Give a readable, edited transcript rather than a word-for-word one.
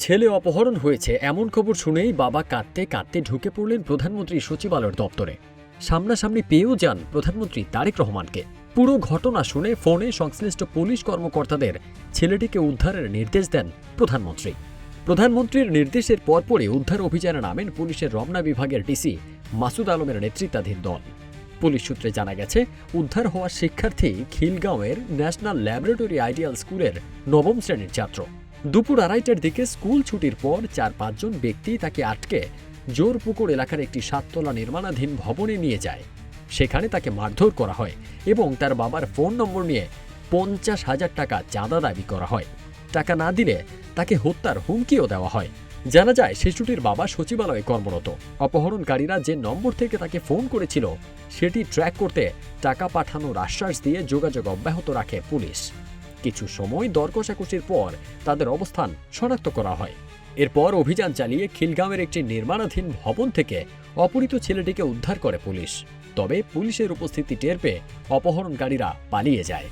ছেলে অপহরণ হয়েছে এমন খবর শুনেই বাবা কাঁদতে কাঁদতে ঢুকে পড়লেন প্রধানমন্ত্রী সচিবালয়ের দপ্তরে। সামনাসামনি পেয়েও যান প্রধানমন্ত্রী তারেক রহমানকে। পুরো ঘটনা শুনে ফোনে সংশ্লিষ্ট পুলিশ কর্মকর্তাদের ছেলেটিকে উদ্ধারের নির্দেশ দেন প্রধানমন্ত্রী। প্রধানমন্ত্রীর নির্দেশের পরপরই উদ্ধার অভিযানে নামেন পুলিশের রমনা বিভাগের ডিসি মাসুদ আলমের নেতৃত্বাধীন দল। পুলিশ সূত্রে জানা গেছে, উদ্ধার হওয়া শিক্ষার্থী খিলগাঁওয়ের ন্যাশনাল ল্যাবরেটরি আইডিয়াল স্কুলের নবম শ্রেণীর ছাত্র। দুপুর 2:30টার দিকে স্কুল ছুটির পর 4-5 জন ব্যক্তি তাকে আটকে জোরপুকুর এলাকার একটি 7তলা নির্মাণাধীন ভবনে নিয়ে যায়। সেখানে তাকে মারধর করা হয় এবং তার বাবার ফোন নম্বর নিয়ে 50,000 টাকা চাঁদা দাবি করা হয়। টাকা না দিলে তাকে হত্যার হুমকিও দেওয়া হয়। জানা যায়, শিশুটির বাবা সচিবালয়ে কর্মরত। অপহরণকারীরা যে নম্বর থেকে তাকে ফোন করেছিল সেটি ট্র্যাক করতে টাকা পাঠানোর আশ্বাস দিয়ে যোগাযোগ অব্যাহত রাখে পুলিশ। কিছু সময় দর কষাকষির পর তাদের অবস্থান শনাক্ত করা হয়। এরপর অভিযান চালিয়ে খিলগাঁওয়ের একটি নির্মাণাধীন ভবন থেকে অপহৃত ছেলেটিকে উদ্ধার করে পুলিশ। তবে পুলিশের উপস্থিতি টের পেয়ে অপহরণকারীরা পালিয়ে যায়।